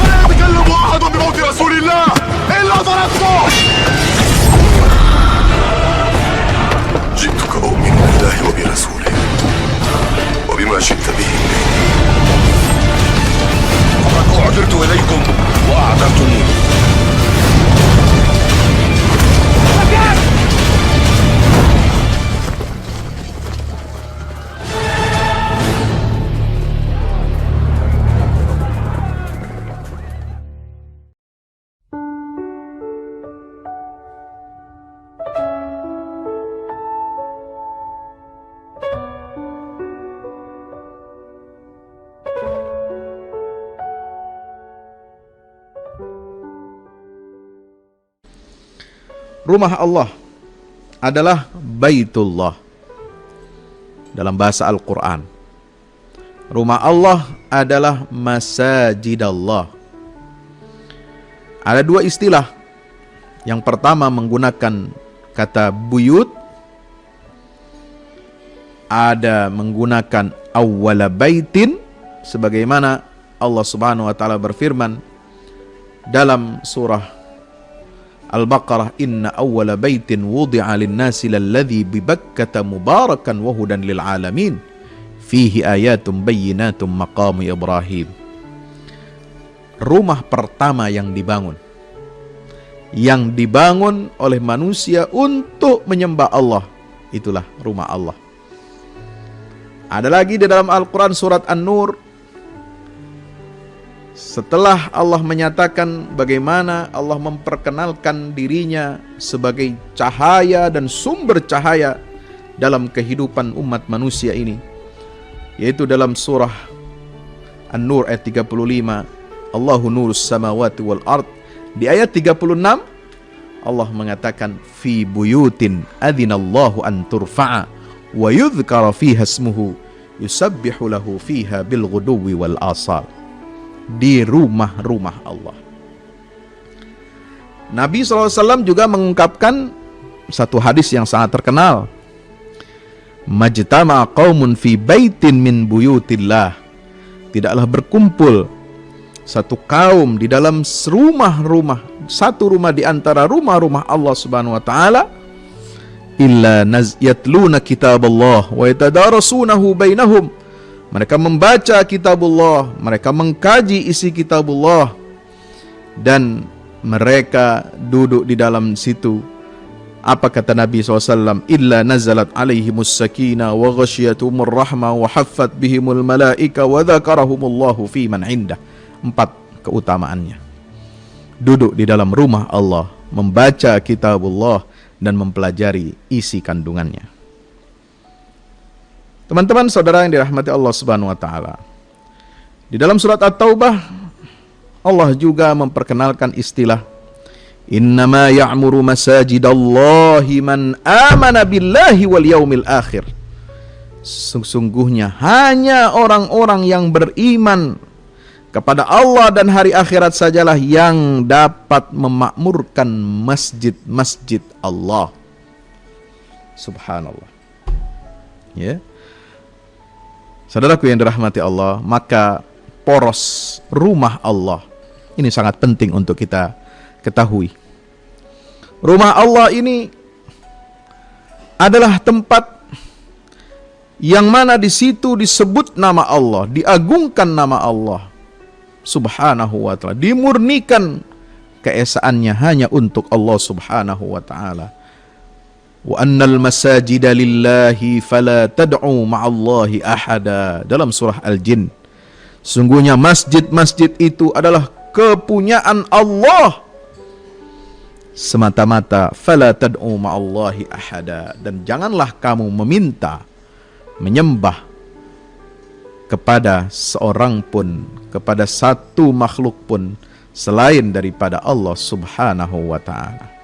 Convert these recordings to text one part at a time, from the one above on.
لا يتكلم أحد بموت رسول الله إلا ضربته. جئتك أؤمن بالله وبرسوله وبما جئت به لقد أعذرت إليكم وأعذرتموني. Rumah Allah adalah Baitullah dalam bahasa Al-Quran. Rumah Allah adalah Masajidallah. Ada dua istilah. Yang pertama menggunakan kata buyut, ada menggunakan awwala baitin, sebagaimana Allah Subhanahu wa taala berfirman dalam surah Al-Baqarah, inna awwala baitin wudi'a lin-nasi lalladzi bi Bakkata mubarakan wa hudan lil alamin fihi ayatum bayyinatum maqamu Ibrahim. Rumah pertama yang dibangun oleh manusia untuk menyembah Allah, itulah rumah Allah. Ada lagi di dalam Al-Quran surat An-Nur, setelah Allah menyatakan bagaimana Allah memperkenalkan dirinya sebagai cahaya dan sumber cahaya dalam kehidupan umat manusia ini, yaitu dalam surah An-Nur ayat 35, Allahu nurus samawati wal ard. Di ayat 36 Allah mengatakan fi buyutin adzinallahu an turfa'a wa yudhkara fiha ismuhu yusabbihu lahu fiha bil ghuduwi wal asal. Di rumah-rumah Allah. Nabi SAW juga mengungkapkan satu hadis yang sangat terkenal, majtama qaumun fi baitin min buyutillah, tidaklah berkumpul satu kaum di dalam satu rumah di antara rumah-rumah Allah Subhanahu wa taala, illa yatluna kitaballah wa yatadarasunahu bainahum. Mereka membaca kitabullah, mereka mengkaji isi kitabullah, dan mereka duduk di dalam situ. Apa kata Nabi SAW? Illa nazalat alaihimus sakinah wa ghasyiatumur rahmah wa haffat bihimul malaika wa dzakarahumullahu fi man indah. 4 keutamaannya. Duduk di dalam rumah Allah, membaca kitabullah dan mempelajari isi kandungannya. Teman-teman saudara yang dirahmati Allah Subhanahu wa taala, di dalam surat At-Taubah Allah juga memperkenalkan istilah innama ya'muru masajidallahi man amana billahi wal yaumil akhir. Sesungguhnya hanya orang-orang yang beriman kepada Allah dan hari akhirat sajalah yang dapat memakmurkan masjid-masjid Allah. Subhanallah. Ya. Saudaraku yang dirahmati Allah, maka poros rumah Allah ini sangat penting untuk kita ketahui. Rumah Allah ini adalah tempat yang mana di situ disebut nama Allah, diagungkan nama Allah Subhanahu wa taala, dimurnikan keesaannya hanya untuk Allah Subhanahu wa taala. Wa annal masajida lillahi fala tad'u ma'allahi ahada, dalam surah Al-Jin. Sungguhnya masjid-masjid itu adalah kepunyaan Allah semata-mata, fala tad'u ma'allahi ahada, dan janganlah kamu meminta menyembah kepada seorang pun, kepada satu makhluk pun selain daripada Allah Subhanahu wa ta'ala.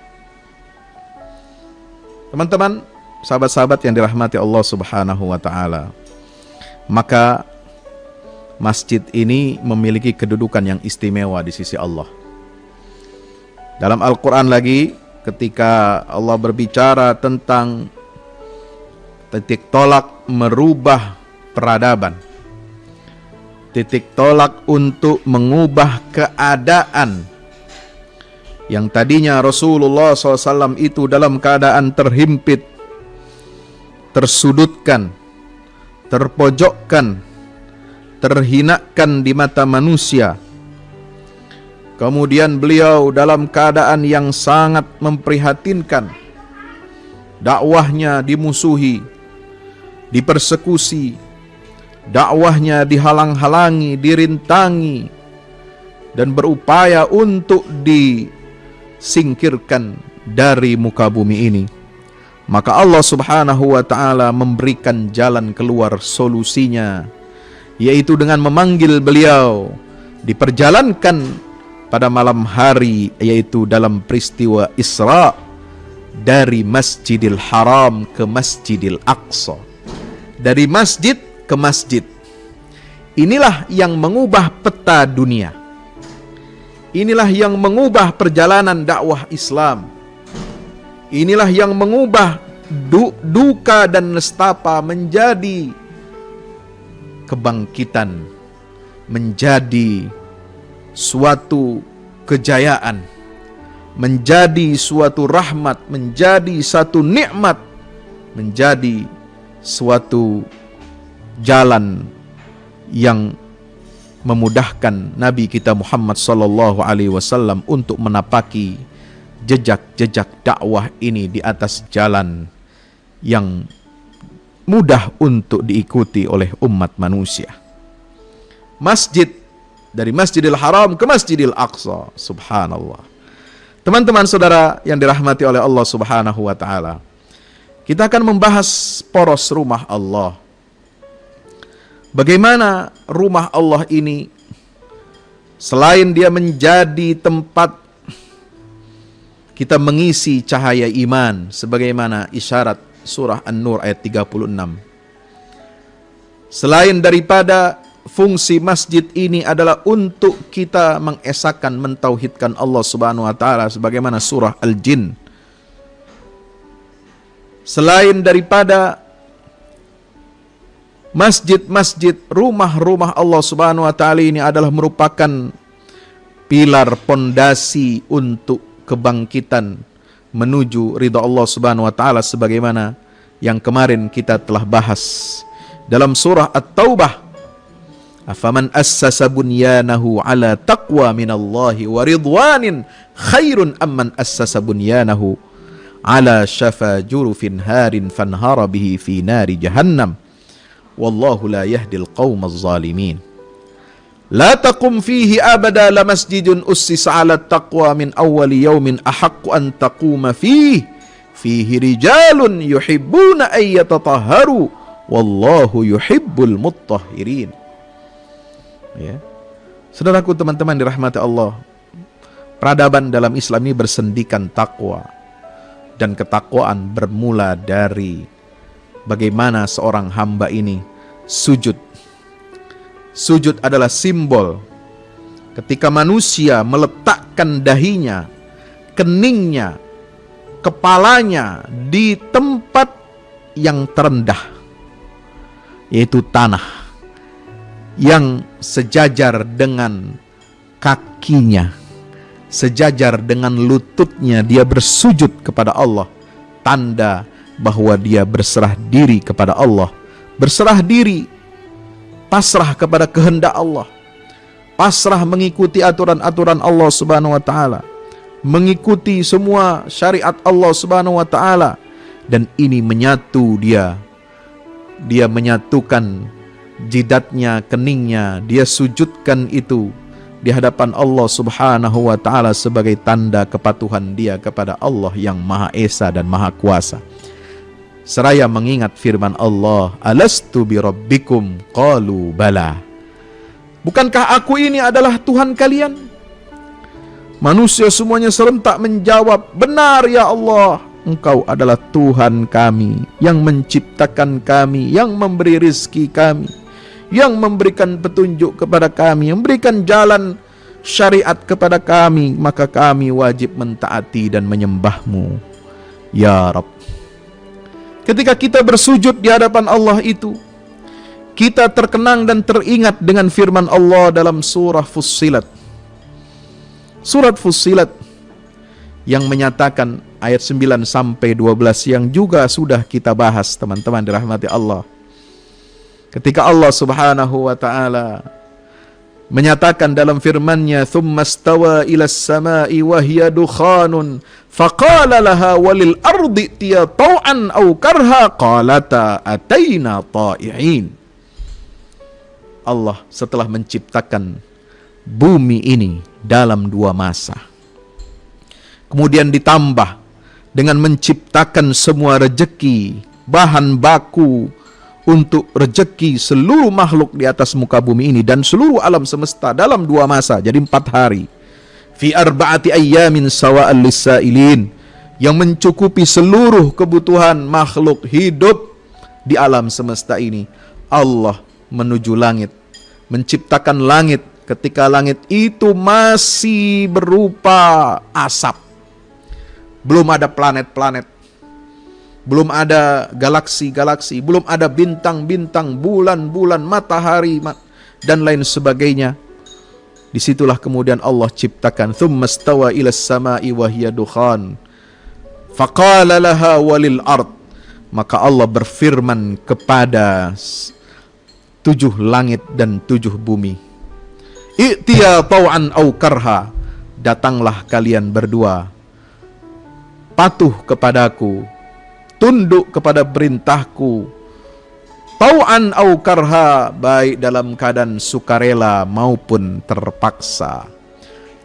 Teman-teman, sahabat-sahabat yang dirahmati Allah Subhanahu wa ta'ala, maka masjid ini memiliki kedudukan yang istimewa di sisi Allah. Dalam Al-Quran lagi, ketika Allah berbicara tentang titik tolak merubah peradaban, titik tolak untuk mengubah keadaan yang tadinya Rasulullah SAW itu dalam keadaan terhimpit, tersudutkan, terpojokkan, terhinakan di mata manusia. Kemudian beliau dalam keadaan yang sangat memprihatinkan, dakwahnya dimusuhi, dipersekusi, dakwahnya dihalang-halangi, dirintangi, dan berupaya untuk disingkirkan dari muka bumi ini. Maka Allah Subhanahu wa ta'ala memberikan jalan keluar solusinya, yaitu dengan memanggil beliau, diperjalankan pada malam hari, yaitu dalam peristiwa Isra dari Masjidil Haram ke Masjidil Aqsa, dari masjid ke masjid. Inilah yang mengubah peta dunia. Inilah yang mengubah perjalanan dakwah Islam. Inilah yang mengubah duka dan nestapa menjadi kebangkitan, menjadi suatu kejayaan, menjadi suatu rahmat, menjadi satu nikmat, menjadi suatu jalan yang memudahkan Nabi kita Muhammad sallallahu alaihi wasallam untuk menapaki jejak-jejak dakwah ini di atas jalan yang mudah untuk diikuti oleh umat manusia. Masjid, dari Masjidil Haram ke Masjidil Aqsa, subhanallah. Teman-teman saudara yang dirahmati oleh Allah Subhanahu wa ta'ala, kita akan membahas poros rumah Allah. Bagaimana rumah Allah ini, selain dia menjadi tempat kita mengisi cahaya iman, sebagaimana isyarat surah An-Nur ayat 36. Selain daripada fungsi masjid ini adalah untuk kita mengesahkan, mentauhidkan Allah Subhanahu wa ta'ala, sebagaimana surah Al-Jin. Selain daripada masjid-masjid, rumah-rumah Allah Subhanahu wa ta'ala ini adalah merupakan pilar pondasi untuk kebangkitan menuju ridha Allah Subhanahu wa ta'ala, sebagaimana yang kemarin kita telah bahas dalam surah At-Taubah. Afaman assasa bunyanahu ala taqwa minallahi wa ridwanin khairun amman assasa bunyanahu ala syafa jurufin harin fanhara bihi fi nari jahannam wallahu la yahdil qawmaz zalimin. La taqum fihi abada la masjidun ussisa ala taqwa min awwali yawmin ahaqqu an taquma fihi rijalun yuhibbuna ay yatatahharu wallahu yuhibbul mutahhirin. Ya. Saudaraku, teman-teman dirahmati Allah, peradaban dalam Islam ini bersendikan takwa, dan ketakwaan bermula dari bagaimana seorang hamba ini sujud. Sujud adalah simbol ketika manusia meletakkan dahinya, keningnya, kepalanya di tempat yang terendah, yaitu tanah, yang sejajar dengan kakinya, sejajar dengan lututnya, dia bersujud kepada Allah, tanda bahwa dia berserah diri kepada Allah, berserah diri, pasrah kepada kehendak Allah, pasrah mengikuti aturan-aturan Allah Subhanahu wa ta'ala, mengikuti semua syariat Allah Subhanahu wa ta'ala. Dan ini menyatu dia menyatukan jidatnya, keningnya, dia sujudkan itu di hadapan Allah Subhanahu wa ta'ala sebagai tanda kepatuhan dia kepada Allah yang Maha Esa dan Maha Kuasa. Seraya mengingat firman Allah, alastu bi rabbikum qalu bala. Bukankah aku ini adalah Tuhan kalian? Manusia semuanya serentak menjawab, benar ya Allah, Engkau adalah Tuhan kami, yang menciptakan kami, yang memberi rizki kami, yang memberikan petunjuk kepada kami, yang memberikan jalan syariat kepada kami, maka kami wajib mentaati dan menyembahmu ya Rabb. Ketika kita bersujud di hadapan Allah itu, kita terkenang dan teringat dengan firman Allah dalam surah Fussilat. Surat Fussilat yang menyatakan ayat 9 sampai 12 yang juga sudah kita bahas, teman-teman dirahmati Allah. Ketika Allah Subhanahu wa taala menyatakan dalam firman-Nya, "Tsumma stawa ilas sama'i wa hiya dukhanun, faqala laha walil ardi tiya taw'an aw karha qalata ataina ta'i'in." Allah setelah menciptakan bumi ini dalam 2 masa, kemudian ditambah dengan menciptakan semua rejeki, bahan baku untuk rejeki seluruh makhluk di atas muka bumi ini dan seluruh alam semesta dalam 2 masa, jadi 4 hari. Fi arba'ati ayyamin sawa'al lis-sa'ilin, yang mencukupi seluruh kebutuhan makhluk hidup di alam semesta ini. Allah menuju langit, menciptakan langit ketika langit itu masih berupa asap. Belum ada planet-planet, belum ada galaksi-galaksi, belum ada bintang-bintang, bulan-bulan, matahari, dan lain sebagainya. Disitulah kemudian Allah ciptakan, "Tsumma stawa ilas sama'i wa hiya dukhan, faqala laha walil ard." Maka Allah berfirman kepada 7 langit dan 7 bumi, "I'tiya taw'an aw karha." Datanglah kalian berdua, patuh kepadaku, tunduk kepada perintahku, tau'an au karha, baik dalam keadaan sukarela maupun terpaksa.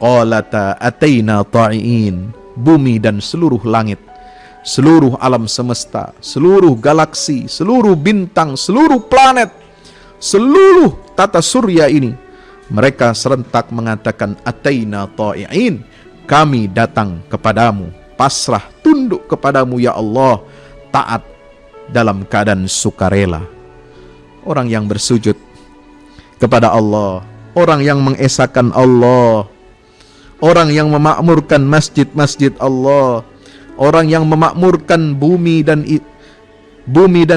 Qalata ataina ta'iin. Bumi dan seluruh langit, seluruh alam semesta, seluruh galaksi, seluruh bintang, seluruh planet, seluruh tata surya ini, mereka serentak mengatakan ataina ta'iin, kami datang kepadamu, pasrah, tunduk kepadamu ya Allah, taat dalam keadaan sukarela. Orang yang bersujud kepada Allah, orang yang mengesahkan Allah, orang yang memakmurkan masjid-masjid Allah, orang yang memakmurkan bumi dan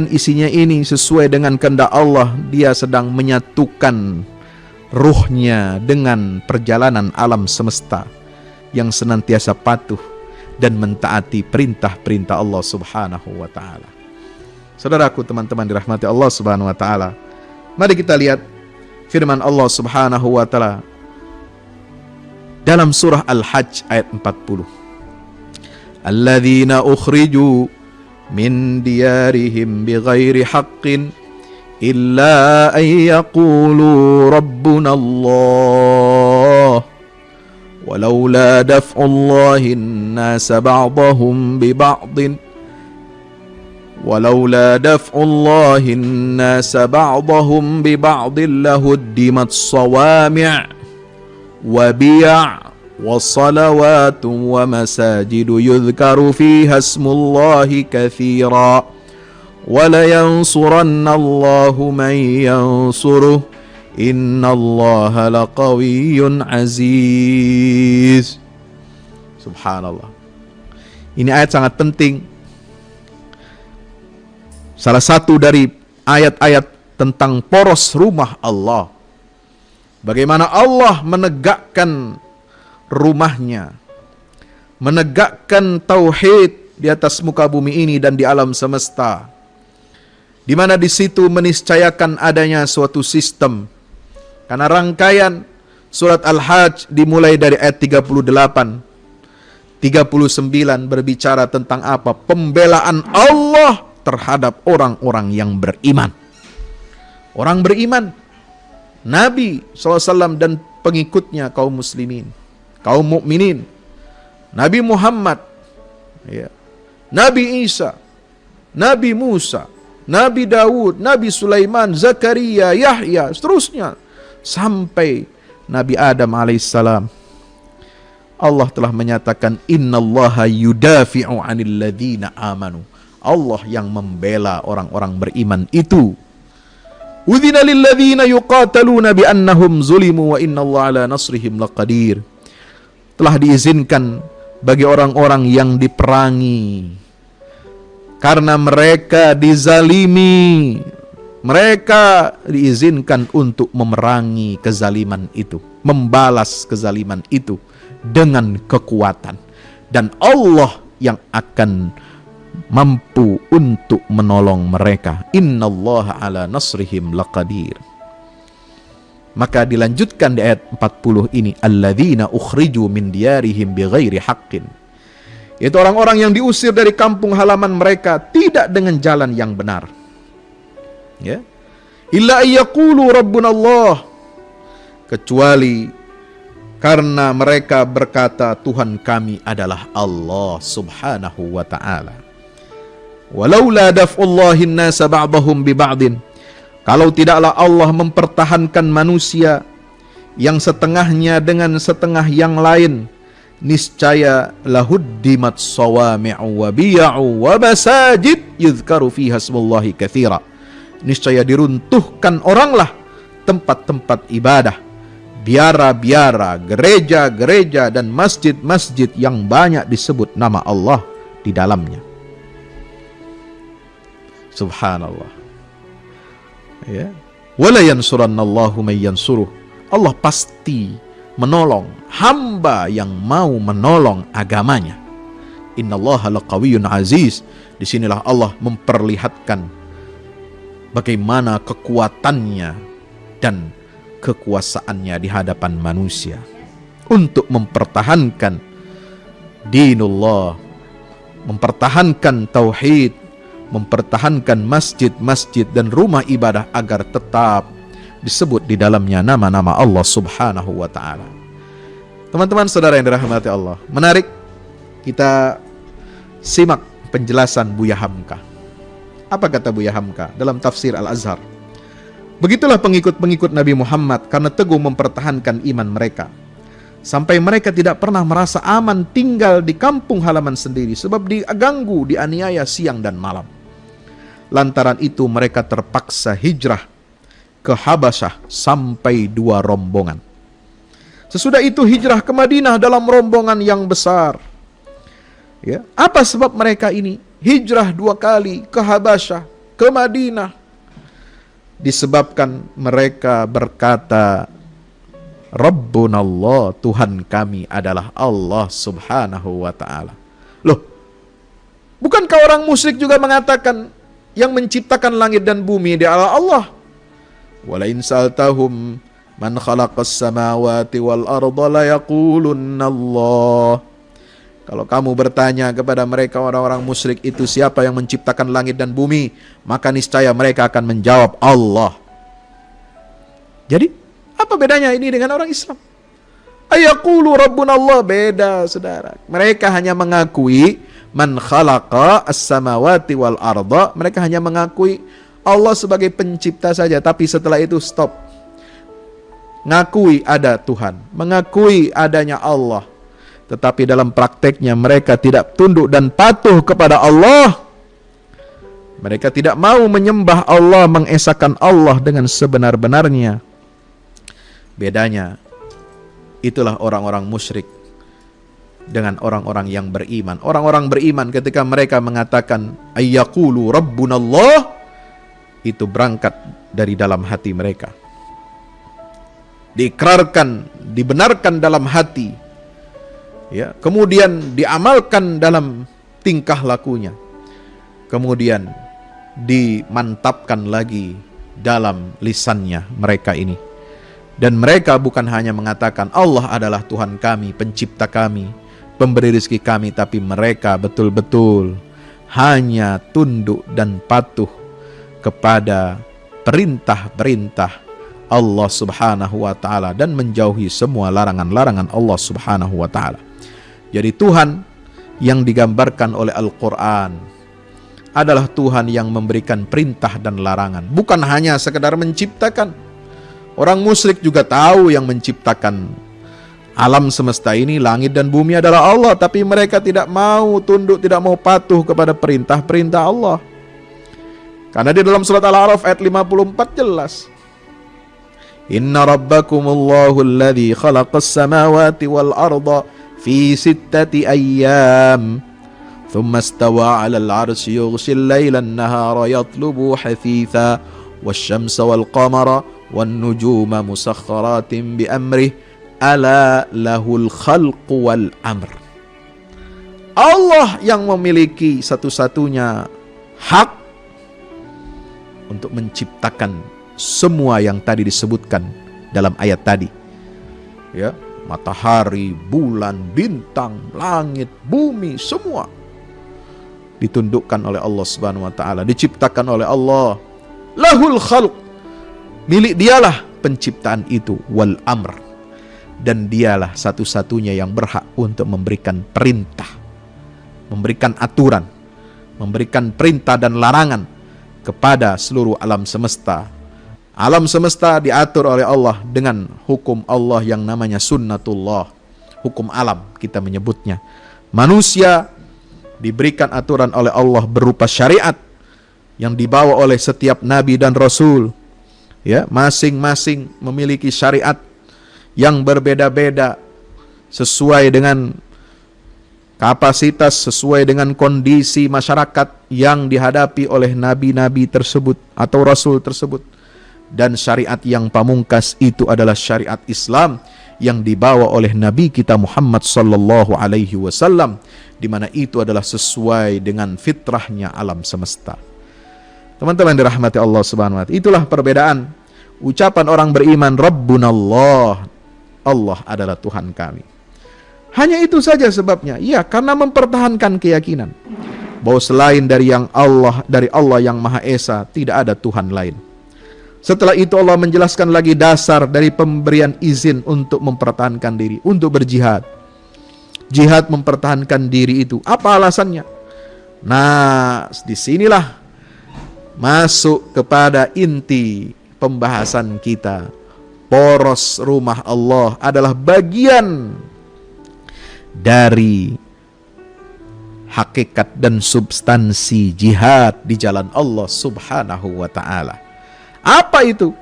isinya ini sesuai dengan kehendak Allah, dia sedang menyatukan ruhnya dengan perjalanan alam semesta yang senantiasa patuh dan mentaati perintah-perintah Allah Subhanahu wa taala. Saudaraku, teman-teman dirahmati Allah Subhanahu wa taala, mari kita lihat firman Allah Subhanahu wa taala dalam surah Al-Hajj ayat 40. Alladzina ukhriju min diyarihim bighairi haqqin illa an yaqulu rabbuna Allah ولولا دفع الله الناس بعضهم ببعض لهدمت صوامع وبيع وصلوات ومساجد يذكر فيها اسم الله كثيرا ولينصرن الله من ينصره Innallaha laqawiyyun aziz. Subhanallah. Ini ayat sangat penting. Salah satu dari ayat-ayat tentang poros rumah Allah. Bagaimana Allah menegakkan rumahnya, menegakkan tauhid di atas muka bumi ini dan di alam semesta, di mana di situ meniscayakan adanya suatu sistem. Karena rangkaian surat Al-Hajj dimulai dari ayat 38, 39 berbicara tentang apa? Pembelaan Allah terhadap orang-orang yang beriman. Orang beriman, Nabi SAW dan pengikutnya kaum muslimin, kaum mukminin, Nabi Muhammad, ya, Nabi Isa, Nabi Musa, Nabi Daud, Nabi Sulaiman, Zakaria, Yahya, seterusnya sampai Nabi Adam alaihissalam. Allah telah menyatakan innallaha yudafi'u 'anil ladzina amanu. Allah yang membela orang-orang beriman itu. Udzina lil ladzina yuqataluna bi annahum zulimu wa innallaha ala nasrihim laqadir. Telah diizinkan bagi orang-orang yang diperangi karena mereka dizalimi, mereka diizinkan untuk memerangi kezaliman itu, membalas kezaliman itu dengan kekuatan. Dan Allah yang akan mampu untuk menolong mereka. Innallaha ala nasrihim laqadir. Maka dilanjutkan di ayat 40 ini, alladzina ukhriju min diyarihim bighairi haqqin. Itu orang-orang yang diusir dari kampung halaman mereka tidak dengan jalan yang benar. Ya. Illa ayyaqulu rabbuna Allah, kecuali karena mereka berkata Tuhan kami adalah Allah subhanahu wa ta'ala. Walaula daf'ullahin nasa ba'dahum bi ba'din, kalau tidaklah Allah mempertahankan manusia yang setengahnya dengan setengah yang lain, niscaya lahuddimat sawami'u wa biya'u wa masajid yuzkaru fiha ismullahi katsira. Niscaya diruntuhkan oranglah tempat-tempat ibadah, biara-biara, gereja-gereja dan masjid-masjid yang banyak disebut nama Allah di dalamnya. Subhanallah. Ya. Wala yansurannallahu may yansuruh. Allah pasti menolong hamba yang mau menolong agamanya. Innallaha laqawiyyun aziz. Disinilah Allah memperlihatkan bagaimana kekuatannya dan kekuasaannya di hadapan manusia untuk mempertahankan dinullah, mempertahankan tauhid, mempertahankan masjid-masjid dan rumah ibadah agar tetap disebut di dalamnya nama-nama Allah subhanahu wa ta'ala. Teman-teman saudara yang dirahmati Allah, menarik kita simak penjelasan Buya Hamka. Apa kata Buya Hamka dalam tafsir Al-Azhar? Begitulah pengikut-pengikut Nabi Muhammad karena teguh mempertahankan iman mereka, sampai mereka tidak pernah merasa aman tinggal di kampung halaman sendiri, sebab diganggu, dianiaya siang dan malam. Lantaran itu mereka terpaksa hijrah ke Habasyah sampai 2 rombongan. Sesudah itu hijrah ke Madinah dalam rombongan yang besar. Ya, apa sebab mereka ini hijrah 2 kali ke Habasyah, ke Madinah? Disebabkan mereka berkata, Rabbunallah, Tuhan kami adalah Allah subhanahu wa ta'ala. Loh, bukankah orang musyrik juga mengatakan yang menciptakan langit dan bumi dia adalah Allah? Walain sa'altahum man khalaqas samawati wal arda la yaqulunna Allah. Kalau kamu bertanya kepada mereka orang-orang musyrik itu siapa yang menciptakan langit dan bumi, maka niscaya mereka akan menjawab Allah. Jadi apa bedanya ini dengan orang Islam? Ayaqulu rabbuna Allah, beda saudara. Mereka hanya mengakui man khalaqa as-samawati wal arda, mereka hanya mengakui Allah sebagai pencipta saja, tapi setelah itu stop. Ngakui ada Tuhan, mengakui adanya Allah, tetapi dalam prakteknya mereka tidak tunduk dan patuh kepada Allah. Mereka tidak mau menyembah Allah, mengesahkan Allah dengan sebenar-benarnya. Bedanya, itulah orang-orang musyrik dengan orang-orang yang beriman. Orang-orang beriman ketika mereka mengatakan ayyaqulu rabbunallah, itu berangkat dari dalam hati mereka, diikrarkan, dibenarkan dalam hati, ya, kemudian diamalkan dalam tingkah lakunya, kemudian dimantapkan lagi dalam lisannya mereka ini. Dan mereka bukan hanya mengatakan Allah adalah Tuhan kami, pencipta kami, pemberi rezeki kami, tapi mereka betul-betul hanya tunduk dan patuh kepada perintah-perintah Allah subhanahu wa ta'ala dan menjauhi semua larangan-larangan Allah subhanahu wa ta'ala. Jadi Tuhan yang digambarkan oleh Al-Quran adalah Tuhan yang memberikan perintah dan larangan, bukan hanya sekedar menciptakan. Orang musyrik juga tahu yang menciptakan alam semesta ini, langit dan bumi adalah Allah, tapi mereka tidak mau tunduk, tidak mau patuh kepada perintah-perintah Allah. Karena di dalam surat Al-A'raf ayat 54 jelas, Inna rabbakumullahu alladhi khalaqas samawati wal arda fi 6 ayyam thumma istawa 'alal 'arsyi yughshil laila an-nahara yatlubu hathitha wasyamsa wal qamara wan nujuma musakhkharatin bi amrih ala lahul khalqu wal amr. Allah yang memiliki satu-satunya hak untuk menciptakan semua yang tadi disebutkan dalam ayat tadi. Ya, matahari, bulan, bintang, langit, bumi, semua ditundukkan oleh Allah Subhanahu wa taala, diciptakan oleh Allah. Lahul khalq, milik dialah penciptaan itu, wal amr, dan dialah satu-satunya yang berhak untuk memberikan perintah, memberikan aturan, memberikan perintah dan larangan kepada seluruh alam semesta. Alam semesta diatur oleh Allah dengan hukum Allah yang namanya sunnatullah, hukum alam kita menyebutnya. Manusia diberikan aturan oleh Allah berupa syariat yang dibawa oleh setiap nabi dan rasul. Ya, masing-masing memiliki syariat yang berbeda-beda sesuai dengan kapasitas, sesuai dengan kondisi masyarakat yang dihadapi oleh nabi-nabi tersebut atau rasul tersebut. Dan syariat yang pamungkas itu adalah syariat Islam yang dibawa oleh Nabi kita Muhammad sallallahu alaihi wasallam, di mana itu adalah sesuai dengan fitrahnya alam semesta. Teman-teman dirahmati Allah Subhanahu wa taala, itulah perbedaan ucapan orang beriman, Rabbunallah, Allah adalah Tuhan kami. Hanya itu saja sebabnya. Ya, karena mempertahankan keyakinan bahwa selain dari Allah yang Maha Esa tidak ada Tuhan lain. Setelah itu Allah menjelaskan lagi dasar dari pemberian izin untuk mempertahankan diri, untuk berjihad. Jihad mempertahankan diri itu, apa alasannya? Nah, disinilah masuk kepada inti pembahasan kita. Poros rumah Allah adalah bagian dari hakikat dan substansi jihad di jalan Allah Subhanahu wa ta'ala. Apa itu?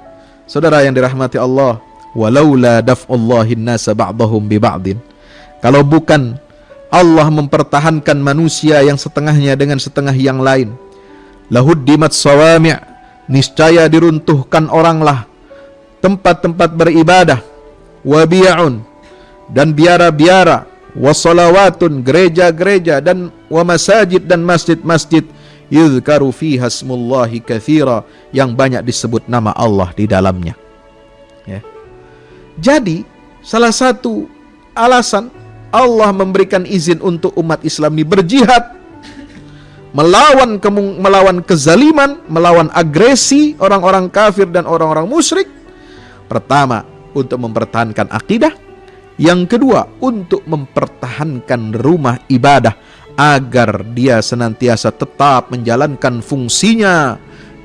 Saudara yang dirahmati Allah, walaula daf'ullahin nasa ba'dahum bi ba'din, kalau bukan Allah mempertahankan manusia yang setengahnya dengan setengah yang lain, lahuddimat sawami', niscaya diruntuhkan oranglah tempat-tempat beribadah, wabi'un, dan biara-biara, wasalawatun, gereja-gereja, dan wa masajid, dan masjid-masjid, yuzkaru fiha smullahi katsira, yang banyak disebut nama Allah di dalamnya. Ya. Jadi salah satu alasan Allah memberikan izin untuk umat Islam ini berjihad melawan kezaliman, melawan agresi orang-orang kafir dan orang-orang musyrik. Pertama, untuk mempertahankan akidah. Yang kedua, untuk mempertahankan rumah ibadah agar dia senantiasa tetap menjalankan fungsinya,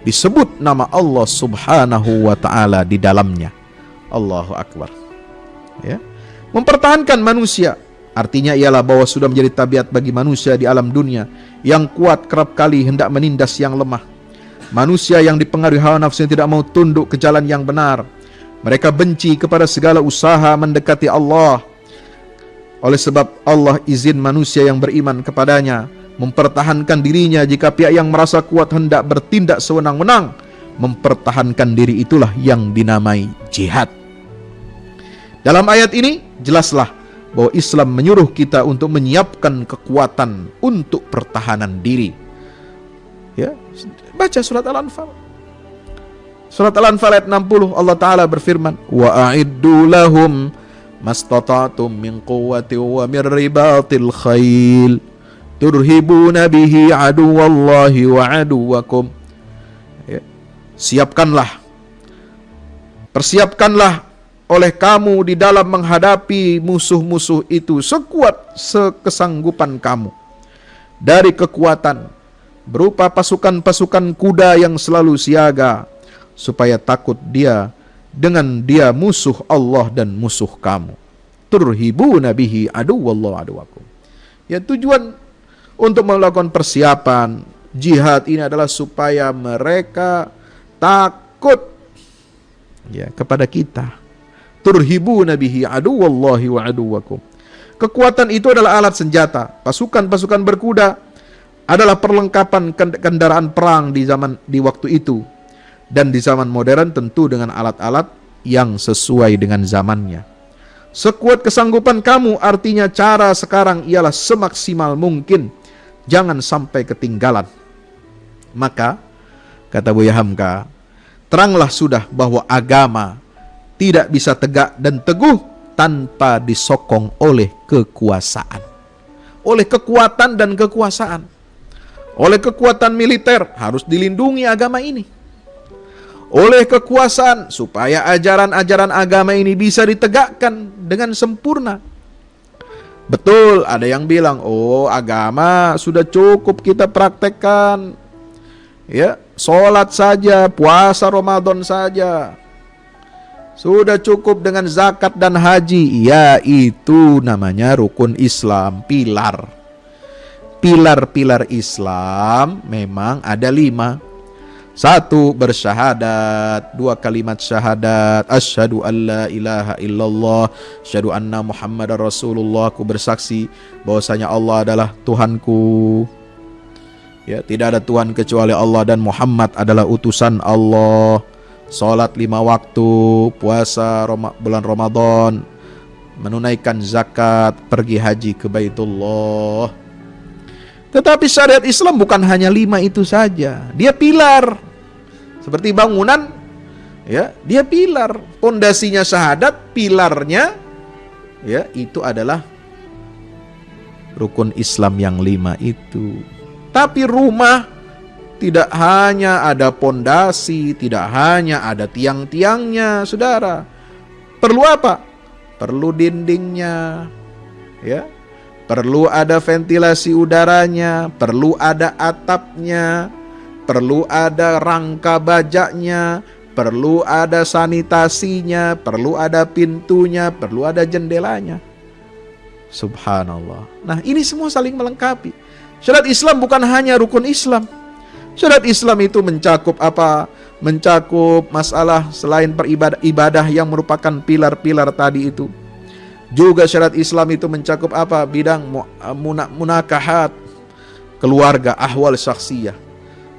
disebut nama Allah Subhanahu wa ta'ala di dalamnya. Allahu Akbar. Ya. Mempertahankan manusia artinya ialah bahwa sudah menjadi tabiat bagi manusia di alam dunia yang kuat kerap kali hendak menindas yang lemah. Manusia yang dipengaruhi hawa nafsu yang tidak mau tunduk ke jalan yang benar. Mereka benci kepada segala usaha mendekati Allah. Oleh sebab Allah izin manusia yang beriman kepadanya mempertahankan dirinya jika pihak yang merasa kuat hendak bertindak sewenang-wenang. Mempertahankan diri itulah yang dinamai jihad. Dalam ayat ini jelaslah bahwa Islam menyuruh kita untuk menyiapkan kekuatan untuk pertahanan diri. Ya, baca surat Al-Anfal. Surat Al-Anfal ayat 60, Allah Ta'ala berfirman, wa a'iddu lahum mastata'tum min quwwati wa min ribatil khail turhibuna bihi aduwallahi wa aduwakum. Ya. Persiapkanlah oleh kamu di dalam menghadapi musuh-musuh itu sekuat sekesanggupan kamu, dari kekuatan berupa pasukan-pasukan kuda yang selalu siaga, supaya takut dia dengan dia musuh Allah dan musuh kamu. Turhibuna bihi aduwallahu aduwakum. Ya, tujuan untuk melakukan persiapan jihad ini adalah supaya mereka takut ya kepada kita. Turhibuna bihi aduwallahi wa aduwakum. Kekuatan itu adalah alat senjata. Pasukan-pasukan berkuda adalah perlengkapan kendaraan perang di waktu itu. dan di zaman modern tentu dengan alat-alat yang sesuai dengan zamannya. Sekuat kesanggupan kamu, artinya cara sekarang ialah semaksimal mungkin. Jangan sampai ketinggalan. Maka, kata Buya Hamka, teranglah sudah bahwa agama tidak bisa tegak dan teguh tanpa disokong oleh kekuasaan. Oleh kekuatan dan kekuasaan. Oleh kekuatan militer harus dilindungi agama ini. Oleh kekuasaan supaya ajaran-ajaran agama ini bisa ditegakkan dengan sempurna. Betul, ada yang bilang, oh agama sudah cukup kita praktekkan. Ya, sholat saja, puasa Ramadan saja. Sudah cukup dengan zakat dan haji. Ya, itu namanya rukun Islam, pilar. Pilar-pilar Islam memang ada 5. 1, bersyahadat. 2, kalimat syahadat. Asyhadu an la ilaha illallah. Asyhadu anna Muhammadar Rasulullah. Aku bersaksi bahwasanya Allah adalah Tuhanku. Ya, tidak ada Tuhan kecuali Allah dan Muhammad adalah utusan Allah. Salat 5 waktu, puasa bulan Ramadan, menunaikan zakat, pergi haji ke Baitullah. Tetapi syariat Islam bukan hanya 5 itu saja. Dia pilar. Seperti bangunan, ya, dia pilar. Pondasinya syahadat, pilarnya ya, itu adalah rukun Islam yang 5 itu. Tapi rumah tidak hanya ada pondasi, tidak hanya ada tiang-tiangnya, saudara. Perlu apa? Perlu dindingnya, ya. Perlu ada ventilasi udaranya, perlu ada atapnya, perlu ada rangka bajaknya, perlu ada sanitasinya, perlu ada pintunya, perlu ada jendelanya. Subhanallah. Nah, ini semua saling melengkapi. Syariat Islam bukan hanya rukun Islam. Syariat Islam itu mencakup apa? Mencakup masalah selain ibadah yang merupakan pilar-pilar tadi itu. Juga syariat Islam itu mencakup apa? Bidang munakahat, keluarga, ahwal syakhsiyah.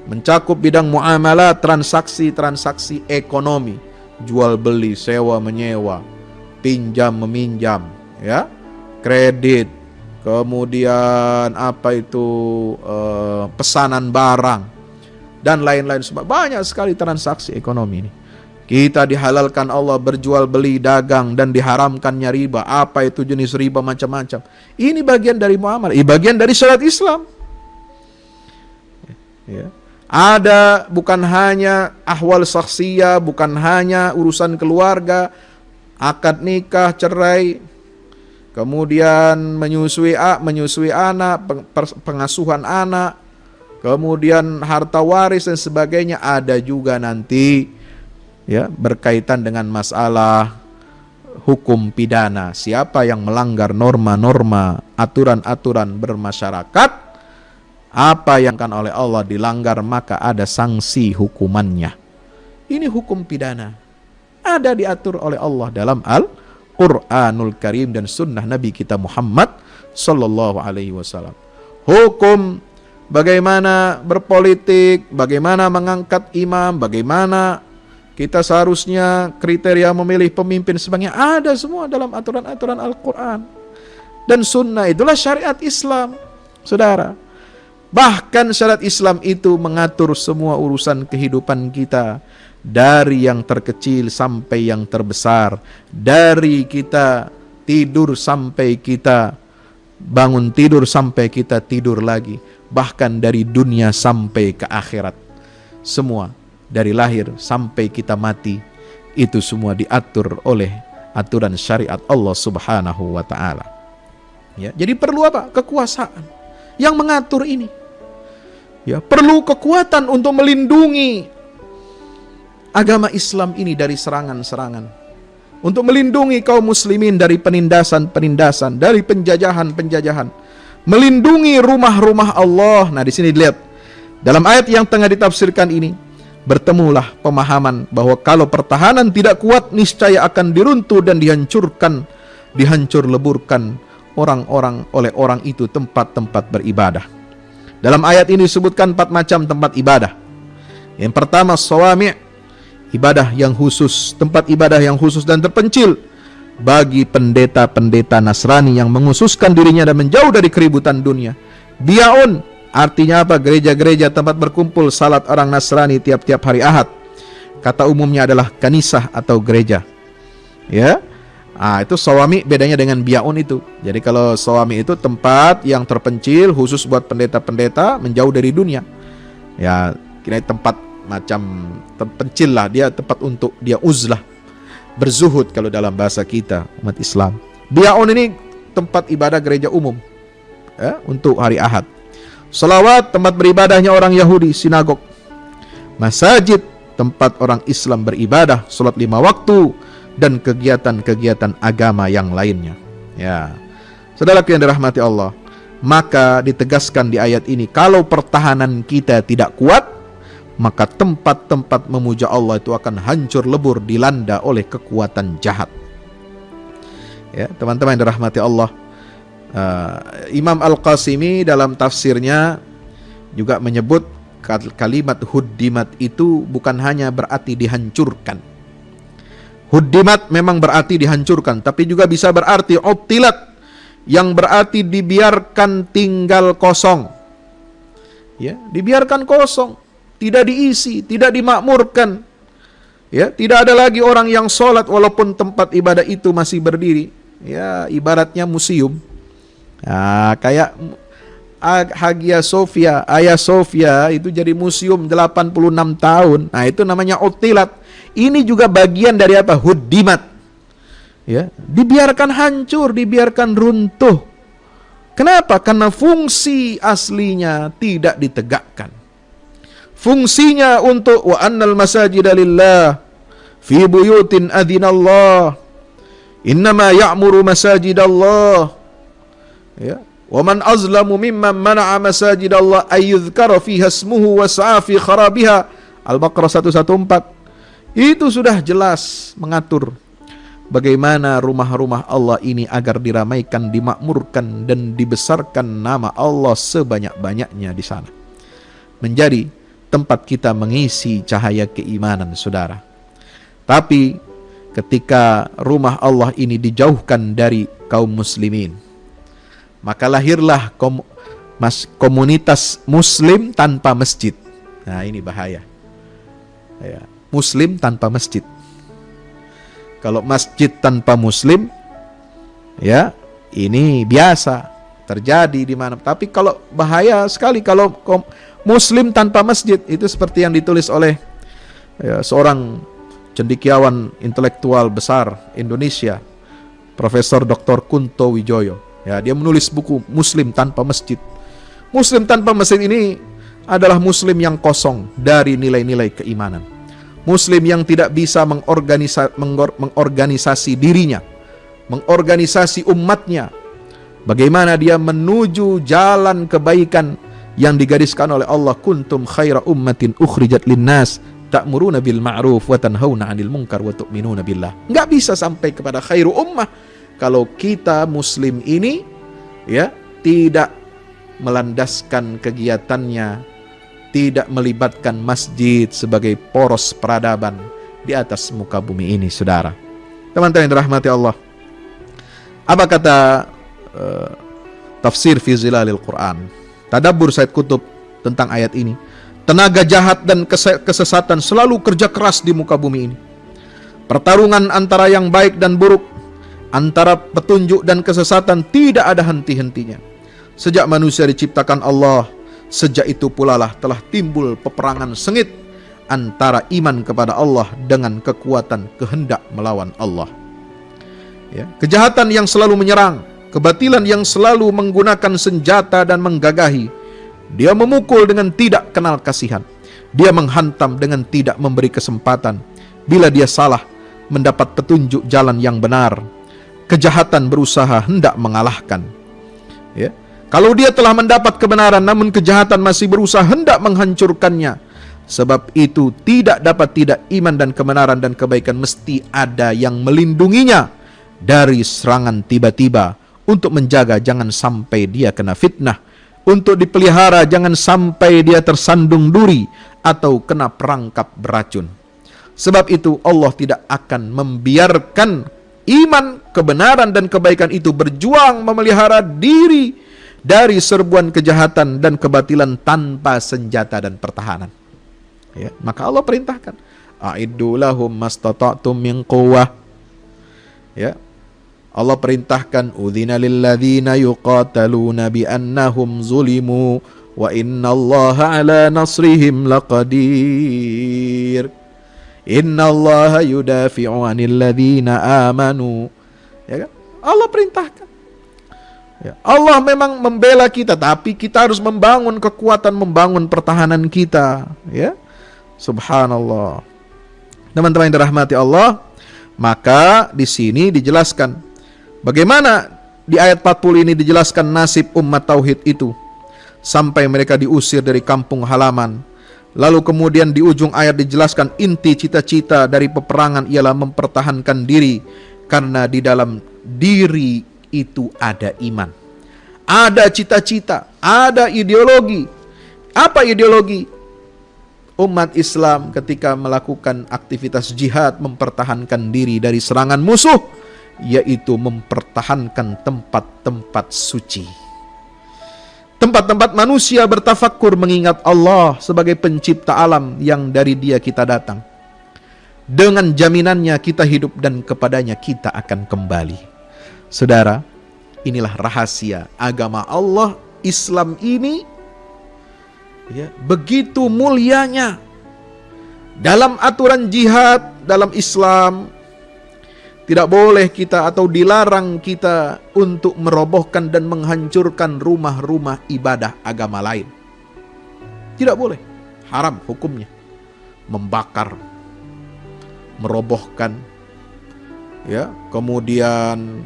Mencakup bidang muamalah, transaksi-transaksi ekonomi, jual beli, sewa menyewa, pinjam meminjam, ya, kredit, kemudian apa itu pesanan barang dan lain-lain. Banyak sekali transaksi ekonomi ini. Kita dihalalkan Allah berjual beli, dagang, dan diharamkannya riba. Apa itu jenis riba macam-macam. Ini bagian dari muamalah, ini bagian dari syariat Islam. Ya. Ada bukan hanya ahwal syakhsiyah, bukan hanya urusan keluarga, akad nikah, cerai, kemudian menyusui anak, pengasuhan anak, kemudian harta waris dan sebagainya. Ada juga nanti ya berkaitan dengan masalah hukum pidana. Siapa yang melanggar norma-norma, aturan-aturan bermasyarakat, apa yang akan oleh Allah dilanggar, maka ada sanksi hukumannya. Ini hukum pidana, ada diatur oleh Allah dalam Al-Quranul Karim dan sunnah Nabi kita Muhammad Sallallahu Alaihi Wasallam. Hukum bagaimana berpolitik, bagaimana mengangkat imam, bagaimana kita seharusnya kriteria memilih pemimpin sebagainya, ada semua dalam aturan-aturan Al-Quran dan sunnah. Itulah syariat Islam, saudara. Bahkan syariat Islam itu mengatur semua urusan kehidupan kita, dari yang terkecil sampai yang terbesar, dari kita tidur sampai kita bangun tidur, sampai kita tidur lagi, bahkan dari dunia sampai ke akhirat. Semua dari lahir sampai kita mati, itu semua diatur oleh aturan syariat Allah Subhanahu wa ta'ala. Ya, jadi perlu apa? Kekuasaan yang mengatur ini. Ya, perlu kekuatan untuk melindungi agama Islam ini dari serangan-serangan. Untuk melindungi kaum muslimin dari penindasan-penindasan, dari penjajahan-penjajahan. Melindungi rumah-rumah Allah. Nah, di sini dilihat dalam ayat yang tengah ditafsirkan ini, bertemulah pemahaman bahwa kalau pertahanan tidak kuat, niscaya akan diruntuh dan dihancur leburkan orang-orang oleh orang itu tempat-tempat beribadah. Dalam ayat ini disebutkan 4 macam tempat ibadah. Yang pertama, sawami', ibadah yang khusus, tempat ibadah yang khusus dan terpencil bagi pendeta-pendeta Nasrani yang menghususkan dirinya dan menjauh dari keributan dunia. Biaun artinya apa? Gereja-gereja tempat berkumpul salat orang Nasrani tiap-tiap hari Ahad. Kata umumnya adalah kanisah atau gereja. Ya. Itu sawami bedanya dengan biaun itu. Jadi kalau sawami itu tempat yang terpencil khusus buat pendeta-pendeta menjauh dari dunia. Ya, kira tempat macam terpencil lah, dia tempat untuk dia uzlah, berzuhud kalau dalam bahasa kita umat Islam. Biaun ini tempat ibadah gereja umum, ya, untuk hari Ahad. Salawat tempat beribadahnya orang Yahudi, sinagog. Masajid tempat orang Islam beribadah, salat 5 waktu dan kegiatan-kegiatan agama yang lainnya. Ya, saudaraku yang dirahmati Allah, maka ditegaskan di ayat ini, kalau pertahanan kita tidak kuat, maka tempat-tempat memuja Allah itu akan hancur lebur, dilanda oleh kekuatan jahat. Ya, teman-teman yang dirahmati Allah, Imam Al-Qasimi dalam tafsirnya juga menyebut kalimat huddimat itu bukan hanya berarti dihancurkan. Huddimat memang berarti dihancurkan, tapi juga bisa berarti ubtilat, yang berarti dibiarkan tinggal kosong. Ya, dibiarkan kosong, tidak diisi, tidak dimakmurkan. Ya, tidak ada lagi orang yang sholat walaupun tempat ibadah itu masih berdiri. Ya, ibaratnya museum. Kayak Hagia Sophia, Hagia Sophia itu jadi museum 86 tahun. Nah, itu namanya ubtilat. Ini juga bagian dari apa? Huddimat. Ya, dibiarkan hancur, dibiarkan runtuh. Kenapa? Karena fungsi aslinya tidak ditegakkan. Fungsinya untuk wa annal masajida lillah fi buyutin adzinallah innama ya'muru masajidallah. Ya, wa man azlamu mimman mana'a masajidallah ayyuzkara fiha ismuhu wa sa'a fi kharabiha. Al-Baqarah 114. Itu sudah jelas mengatur bagaimana rumah-rumah Allah ini agar diramaikan, dimakmurkan, dan dibesarkan nama Allah sebanyak-banyaknya di sana. Menjadi tempat kita mengisi cahaya keimanan, saudara. Tapi ketika rumah Allah ini dijauhkan dari kaum muslimin, maka lahirlah komunitas muslim tanpa masjid. Nah, ini bahaya. Ya. Muslim tanpa masjid. Kalau masjid tanpa muslim, ya ini biasa terjadi di mana. Tapi kalau bahaya sekali kalau muslim tanpa masjid, itu seperti yang ditulis oleh seorang cendekiawan intelektual besar Indonesia, Profesor Dr. Kunto Wijoyo. Ya, dia menulis buku Muslim Tanpa Masjid. Muslim tanpa masjid ini adalah muslim yang kosong dari nilai-nilai keimanan. Muslim yang tidak bisa mengorganisasi dirinya, mengorganisasi umatnya. Bagaimana dia menuju jalan kebaikan yang digariskan oleh Allah, kuntum khaira ummatin ukhrijat linnas ta'muruna bil ma'ruf wa tanhauna 'anil munkar wa tu'minuna billah. Enggak bisa sampai kepada khairu ummah kalau kita muslim ini ya tidak melandaskan kegiatannya, tidak melibatkan masjid sebagai poros peradaban di atas muka bumi ini, saudara. Teman-teman yang dirahmati Allah, apa kata tafsir fi zilalil Quran, tadabbur Said Qutb tentang ayat ini? Tenaga jahat dan kesesatan selalu kerja keras di muka bumi ini. Pertarungan antara yang baik dan buruk, antara petunjuk dan kesesatan tidak ada henti-hentinya. Sejak manusia diciptakan Allah, sejak itu pula lah telah timbul peperangan sengit antara iman kepada Allah dengan kekuatan kehendak melawan Allah. Ya, kejahatan yang selalu menyerang, kebatilan yang selalu menggunakan senjata dan menggagahi. Dia memukul dengan tidak kenal kasihan. Dia menghantam dengan tidak memberi kesempatan. Bila dia salah, mendapat petunjuk jalan yang benar. Kejahatan berusaha hendak mengalahkan. Ya. Kalau dia telah mendapat kebenaran, namun kejahatan masih berusaha hendak menghancurkannya. Sebab itu tidak iman dan kebenaran dan kebaikan mesti ada yang melindunginya dari serangan tiba-tiba, untuk menjaga jangan sampai dia kena fitnah, untuk dipelihara jangan sampai dia tersandung duri atau kena perangkap beracun. Sebab itu Allah tidak akan membiarkan iman, kebenaran dan kebaikan itu berjuang memelihara diri dari serbuan kejahatan dan kebatilan tanpa senjata dan pertahanan. Ya, maka Allah perintahkan, a'iddu lahum mastata'tum min quwwah. Ya. Allah perintahkan, udzina lil ladzina yuqataluna bi annahum zulimu wa innallaha ala nasrihim laqadir. Innallaha yudafi'u 'anil ladzina amanu. Ya kan? Allah perintahkan. Ya, Allah memang membela kita, tapi kita harus membangun kekuatan, membangun pertahanan kita, ya. Subhanallah. Teman-teman yang dirahmati Allah, maka di sini dijelaskan bagaimana di ayat 40 ini dijelaskan nasib umat tauhid itu sampai mereka diusir dari kampung halaman. Lalu kemudian di ujung ayat dijelaskan inti cita-cita dari peperangan ialah mempertahankan diri, karena di dalam diri itu ada iman, ada cita-cita, ada ideologi. Apa ideologi? Umat Islam ketika melakukan aktivitas jihad mempertahankan diri dari serangan musuh, yaitu mempertahankan tempat-tempat suci. Tempat-tempat manusia bertafakkur mengingat Allah sebagai pencipta alam yang dari Dia kita datang. Dengan jaminannya kita hidup dan kepadanya kita akan kembali. Saudara, inilah rahasia agama Allah Islam ini, ya, begitu mulianya. Dalam aturan jihad dalam Islam, tidak boleh kita atau dilarang kita untuk merobohkan dan menghancurkan rumah-rumah ibadah agama lain. Tidak boleh. Haram hukumnya. Membakar, merobohkan, ya, kemudian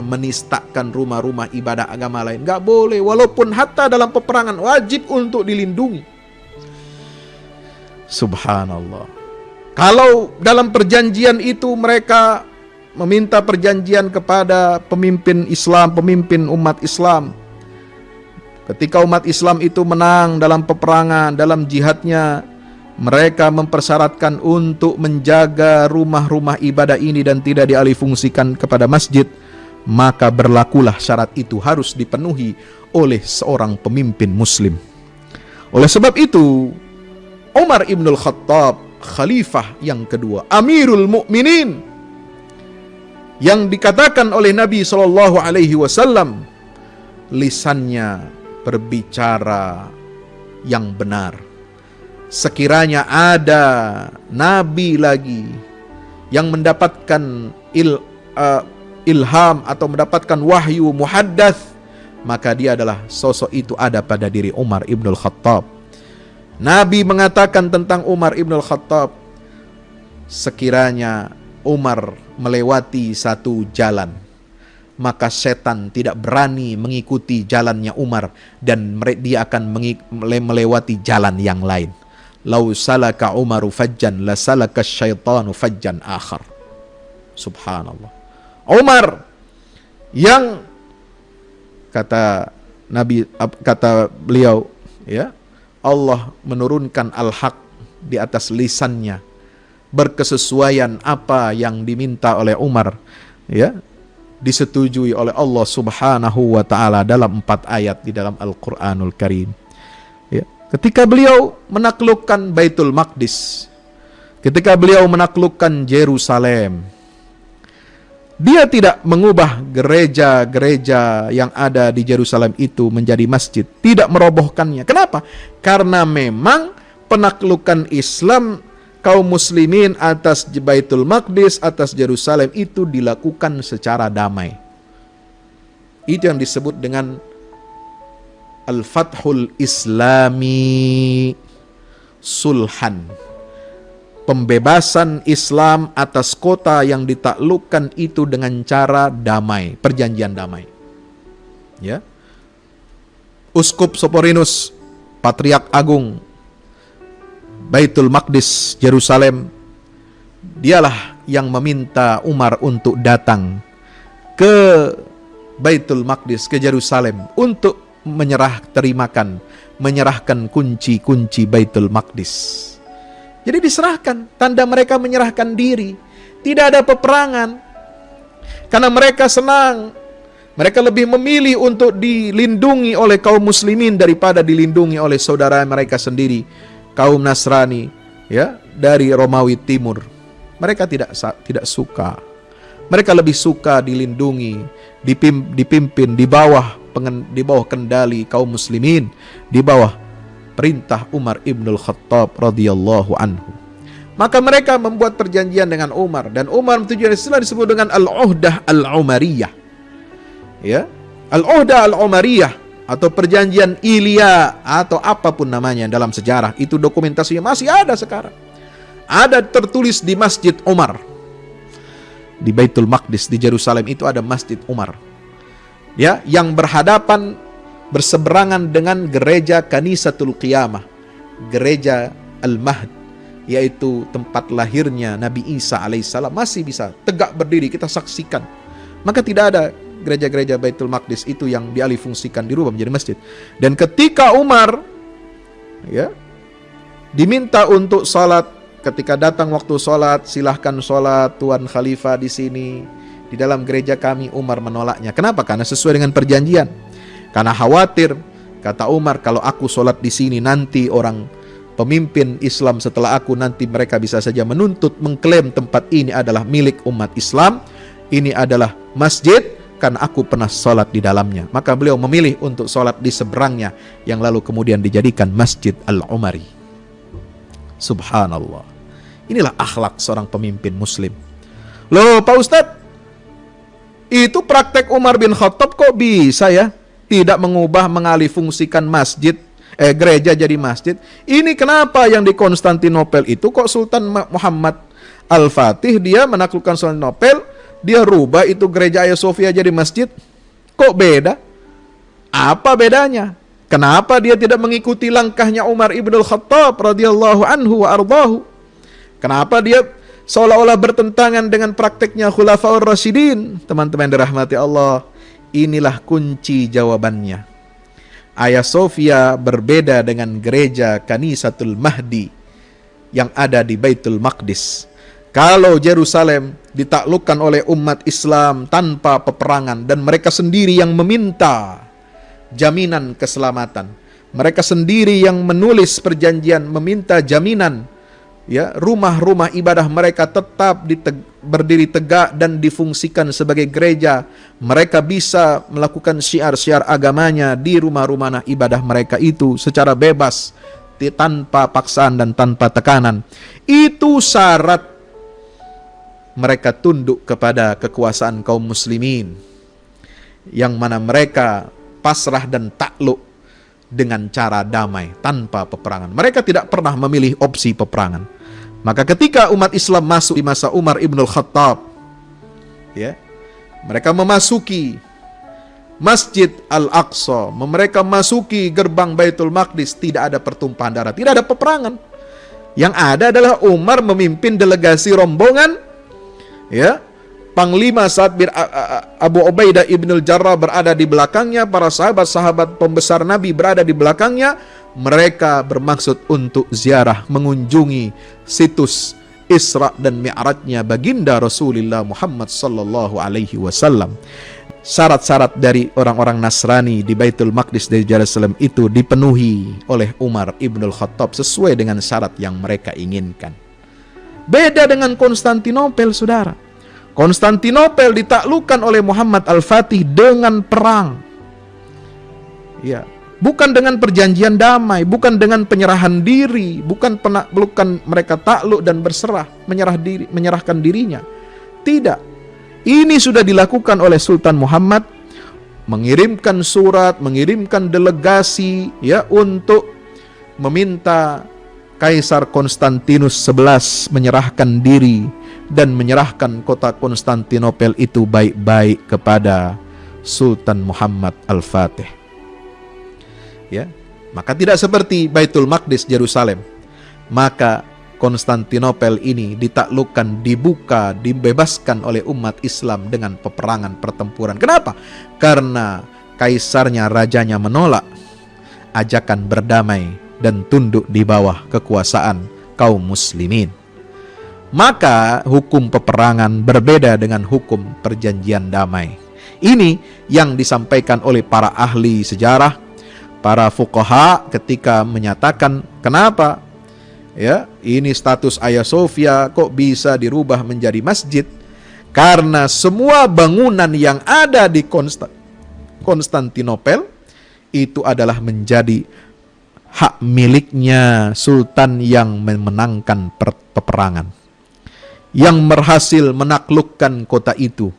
menistakan rumah-rumah ibadah agama lain. Nggak boleh, walaupun hatta dalam peperangan wajib untuk dilindungi. Subhanallah. Kalau dalam perjanjian itu mereka meminta perjanjian kepada pemimpin Islam, pemimpin umat Islam. Ketika umat Islam itu menang dalam peperangan, dalam jihadnya, mereka mempersyaratkan untuk menjaga rumah-rumah ibadah ini dan tidak dialihfungsikan kepada masjid. Maka berlakulah syarat itu harus dipenuhi oleh seorang pemimpin muslim. Oleh sebab itu, Umar ibnul Khattab, khalifah yang kedua, Amirul Mukminin, yang dikatakan oleh Nabi SAW, lisannya berbicara yang benar. Sekiranya ada nabi lagi yang mendapatkan ilham atau mendapatkan wahyu muhaddats, maka dia adalah sosok itu ada pada diri Umar ibnul Khattab. Nabi mengatakan tentang Umar ibnul Khattab, sekiranya Umar melewati satu jalan, maka setan tidak berani mengikuti jalannya Umar dan dia akan melewati jalan yang lain. Lau salaka Umaru fajjan la salaka syaitanu fajjan akhar. Subhanallah. Umar yang kata Nabi, kata beliau, ya, Allah menurunkan al-haq di atas lisannya, berkesesuaian apa yang diminta oleh Umar, ya, disetujui oleh Allah Subhanahu wa taala dalam 4 ayat di dalam Al-Qur'anul Karim. Ya, ketika beliau menaklukkan Baitul Maqdis, ketika beliau menaklukkan Yerusalem, dia tidak mengubah gereja-gereja yang ada di Yerusalem itu menjadi masjid, tidak merobohkannya. Kenapa? Karena memang penaklukan Islam kaum muslimin atas Baitul Maqdis, atas Yerusalem itu dilakukan secara damai. Itu yang disebut dengan Al-Fathul Islami, sulhan. Pembebasan Islam atas kota yang ditaklukkan itu dengan cara damai, perjanjian damai. Ya. Uskup Soporinus, Patriark Agung Baitul Maqdis Yerusalem, dialah yang meminta Umar untuk datang ke Baitul Maqdis, ke Yerusalem, untuk menyerahkan kunci-kunci Baitul Maqdis. Jadi diserahkan, tanda mereka menyerahkan diri. Tidak ada peperangan. Karena mereka senang. Mereka lebih memilih untuk dilindungi oleh kaum muslimin daripada dilindungi oleh saudara mereka sendiri, kaum Nasrani, ya, dari Romawi Timur. Mereka tidak suka. Mereka lebih suka dilindungi, dipimpin di bawah kendali kaum muslimin, di bawah perintah Umar ibnul Khattab radhiyallahu anhu. Maka mereka membuat perjanjian dengan Umar, dan Umar menyetujui istilah disebut dengan Al-Uhdah Al-Umariyah. Ya, Al-Uhdah Al-Umariyah atau perjanjian Ilya atau apapun namanya dalam sejarah, itu dokumentasinya masih ada sekarang. Ada tertulis di Masjid Umar. Di Baitul Maqdis di Yerusalem itu ada Masjid Umar. Ya, yang berseberangan dengan gereja Kanisatul Qiyamah, gereja Al-Mahd, yaitu tempat lahirnya Nabi Isa alaihissalam, masih bisa tegak berdiri, kita saksikan. Maka tidak ada gereja-gereja Baitul Maqdis itu yang dialihfungsikan, dirubah menjadi masjid. Dan ketika Umar, ya, diminta untuk sholat, ketika datang waktu sholat, silahkan sholat Tuan Khalifah di sini, di dalam gereja kami, Umar menolaknya. Kenapa? Karena sesuai dengan perjanjian. Karena khawatir, kata Umar, kalau aku sholat di sini nanti orang pemimpin Islam setelah aku, nanti mereka bisa saja menuntut, mengklaim tempat ini adalah milik umat Islam, ini adalah masjid, karena aku pernah sholat di dalamnya. Maka beliau memilih untuk sholat di seberangnya, yang lalu kemudian dijadikan Masjid Al-Umari. Subhanallah. Inilah akhlak seorang pemimpin muslim. Loh Pak Ustadz, itu praktek Umar bin Khattab kok bisa ya tidak mengubah, mengalihfungsikan gereja jadi masjid? Ini kenapa yang di Konstantinopel itu kok Sultan Muhammad Al-Fatih dia menaklukkan Konstantinopel, dia rubah itu gereja Hagia Sophia jadi masjid? Kok beda? Apa bedanya? Kenapa dia tidak mengikuti langkahnya Umar ibnul Khattab radhiyallahu anhu wa ardahu? Kenapa dia seolah-olah bertentangan dengan prakteknya Khulafaur Rasyidin? Teman-teman dirahmati Allah, inilah kunci jawabannya. Hagia Sophia berbeda dengan gereja Kanisatul Mahdi yang ada di Baitul Maqdis. Kalau Yerusalem ditaklukkan oleh umat Islam tanpa peperangan, dan mereka sendiri yang meminta jaminan keselamatan, mereka sendiri yang menulis perjanjian meminta jaminan, ya, rumah-rumah ibadah mereka tetap berdiri tegak dan difungsikan sebagai gereja. Mereka bisa melakukan syiar-syiar agamanya di rumah-rumah ibadah mereka itu secara bebas, tanpa paksaan dan tanpa tekanan. Itu syarat mereka tunduk kepada kekuasaan kaum muslimin, yang mana mereka pasrah dan takluk dengan cara damai tanpa peperangan. Mereka tidak pernah memilih opsi peperangan. Maka ketika umat Islam masuk di masa Umar ibnul Khattab, ya, mereka memasuki Masjid Al-Aqsa, mereka memasuki gerbang Baitul Maqdis, tidak ada pertumpahan darah, tidak ada peperangan. Yang ada adalah Umar memimpin delegasi rombongan, ya, Panglima saat Abu Ubaidah ibnul Jarrah berada di belakangnya, para sahabat-sahabat pembesar Nabi berada di belakangnya. Mereka bermaksud untuk ziarah, mengunjungi situs Isra dan Mi'rajnya baginda Rasulullah Muhammad sallallahu alaihi wasallam. Syarat-syarat dari orang-orang Nasrani di Baitul Maqdis dari Yerusalem itu dipenuhi oleh Umar ibnul Khattab sesuai dengan syarat yang mereka inginkan. Beda dengan Konstantinopel, saudara. Konstantinopel ditaklukkan oleh Muhammad Al-Fatih dengan perang. Ya, bukan dengan perjanjian damai, bukan dengan penyerahan diri, bukan mereka takluk dan berserah, menyerahkan dirinya. Tidak. Ini sudah dilakukan oleh Sultan Muhammad, mengirimkan surat, mengirimkan delegasi, ya, untuk meminta Kaisar Konstantinus XI menyerahkan diri dan menyerahkan kota Konstantinopel itu baik-baik kepada Sultan Muhammad Al-Fatih. Ya, maka tidak seperti Baitul Maqdis Yerusalem. Maka Konstantinopel ini ditaklukkan, dibuka, dibebaskan oleh umat Islam dengan peperangan, pertempuran. Kenapa? Karena kaisarnya, rajanya menolak ajakan berdamai dan tunduk di bawah kekuasaan kaum muslimin. Maka hukum peperangan berbeda dengan hukum perjanjian damai. Ini yang disampaikan oleh para ahli sejarah, para fuqaha ketika menyatakan kenapa ya ini status Hagia Sophia kok bisa dirubah menjadi masjid, karena semua bangunan yang ada di Konstantinopel itu adalah menjadi hak miliknya sultan yang memenangkan peperangan, yang berhasil menaklukkan kota itu,